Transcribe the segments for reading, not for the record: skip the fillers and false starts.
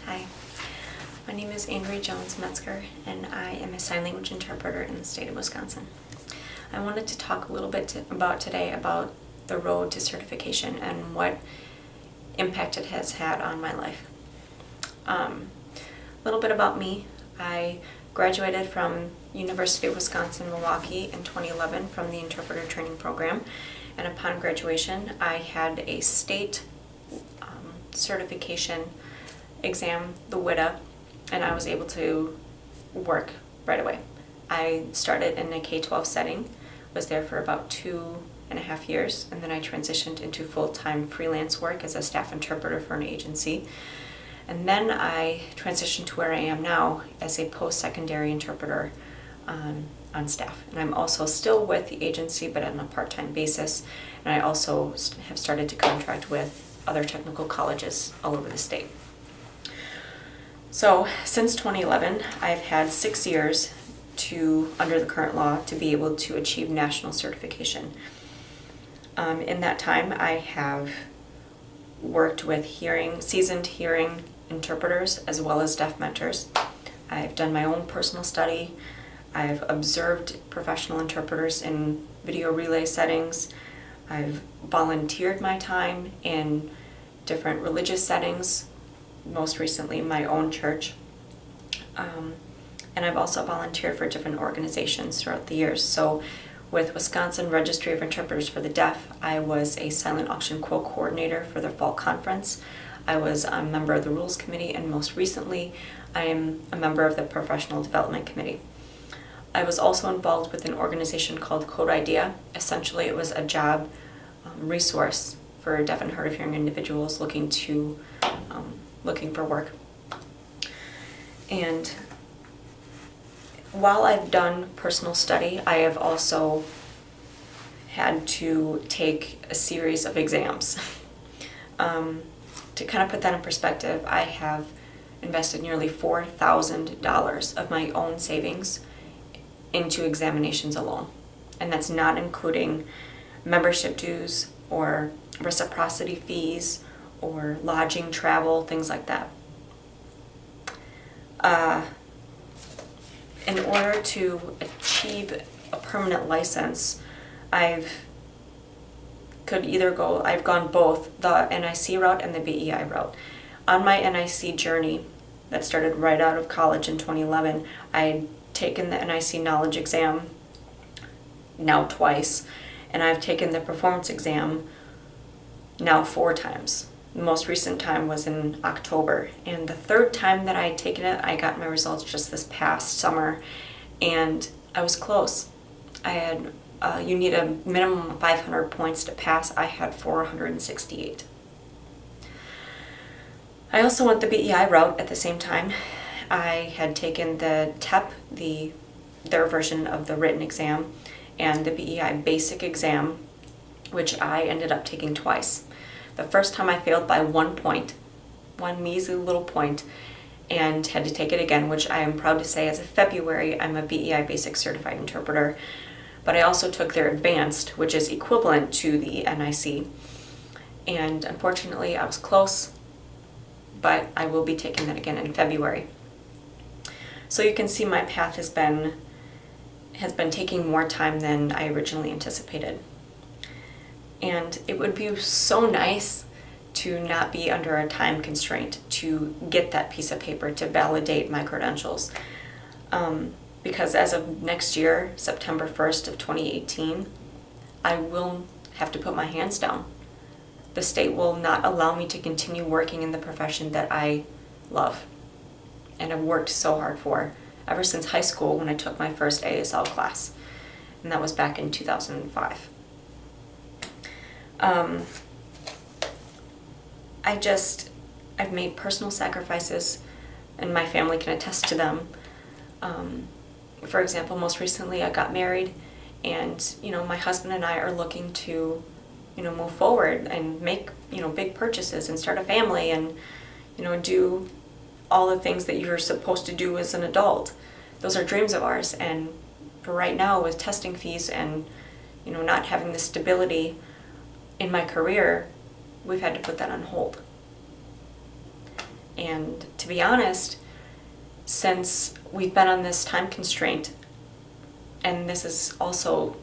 Hi, my name is Andrea Metzger, and I am a sign language interpreter in the state of Wisconsin. I wanted to talk a little bit today about the road to certification and what impact it has had on my life. A little bit about me. I graduated from University of Wisconsin-Milwaukee in 2011 from the interpreter training program, and upon graduation I had a state certification exam, the WIDA, and I was able to work right away. I started in a K-12 setting, was there for about 2.5 years, and then I transitioned into full-time freelance work as a staff interpreter for an agency. And then I transitioned to where I am now as a post-secondary interpreter on staff. And I'm also still with the agency, but on a part-time basis. And I also have started to contract with other technical colleges all over the state. So since 2011, I've had 6 years under the current law, to be able to achieve national certification. In that time, I have worked with seasoned hearing interpreters as well as deaf mentors. I've done my own personal study. I've observed professional interpreters in video relay settings. I've volunteered my time in different religious settings, most recently my own church. And I've also volunteered for different organizations throughout the years. So with Wisconsin Registry of Interpreters for the Deaf, I was a silent auction quote coordinator for their fall conference. I was a member of the Rules Committee, and most recently I am a member of the Professional Development Committee. I was also involved with an organization called Code Idea. Essentially it was a job resource for deaf and hard of hearing individuals looking for work. And while I've done personal study, I have also had to take a series of exams. To kind of put that in perspective, I have invested nearly $4,000 of my own savings into examinations alone. And that's not including membership dues or reciprocity fees or lodging, travel, things like that. In order to achieve a permanent license, I've gone both the NIC route and the BEI route. On my NIC journey that started right out of college in 2011, I had taken the NIC knowledge exam now twice, and I've taken the performance exam now 4 times. The most recent time was in October, and the third time that I had taken it, I got my results just this past summer, and I was close. You need a minimum of 500 points to pass. I had 468. I also went the BEI route at the same time. I had taken the TEP, their version of the written exam, and the BEI basic exam, which I ended up taking twice. The first time I failed by 1 point, one measly little point, and had to take it again, which I am proud to say as of February, I'm a BEI basic certified interpreter. But I also took their advanced, which is equivalent to the NIC. And unfortunately, I was close, but I will be taking that again in February. So you can see my path has been taking more time than I originally anticipated. And it would be so nice to not be under a time constraint to get that piece of paper to validate my credentials. Because as of next year, September 1st of 2018, I will have to put my hands down. The state will not allow me to continue working in the profession that I love and have worked so hard for ever since high school when I took my first ASL class, and that was back in 2005. I've made personal sacrifices, and my family can attest to them. For example, most recently I got married, and my husband and I are looking to move forward and make big purchases and start a family and do all the things that you're supposed to do as an adult. Those are dreams of ours, and for right now, with testing fees and not having the stability in my career, we've had to put that on hold. And to be honest, since we've been on this time constraint, and this is also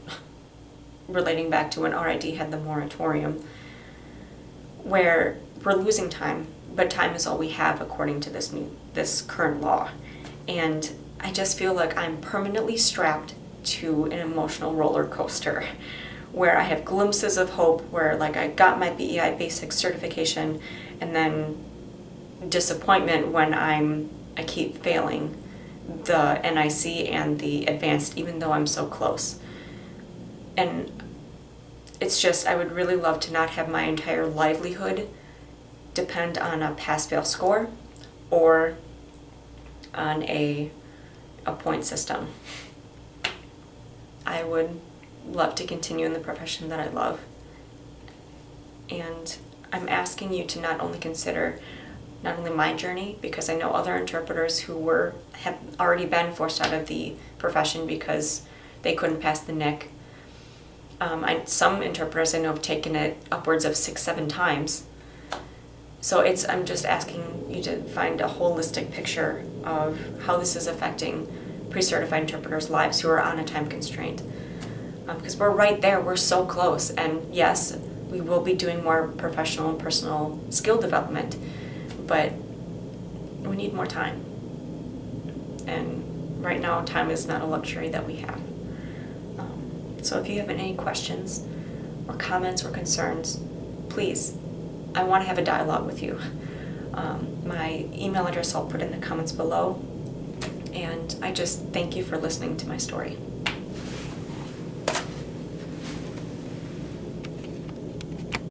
relating back to when RID had the moratorium, where we're losing time, but time is all we have according to this current law. And I just feel like I'm permanently strapped to an emotional roller coaster where I have glimpses of hope, where like I got my BEI basic certification, and then disappointment when I keep failing the NIC and the advanced, even though I'm so close. And it's just, I would really love to not have my entire livelihood depend on a pass-fail score or on a point system. I would love to continue in the profession that I love. And I'm asking you to not only consider not only my journey, because I know other interpreters who have already been forced out of the profession because they couldn't pass the NIC. Some interpreters I know have taken it upwards of 6-7 times. So I'm just asking you to find a holistic picture of how this is affecting pre-certified interpreters' lives who are on a time constraint. Because we're right there, we're so close. And yes, we will be doing more professional and personal skill development, but we need more time. And right now, time is not a luxury that we have. So if you have any questions or comments or concerns, please, I want to have a dialogue with you. My email address I'll put in the comments below. And I just thank you for listening to my story.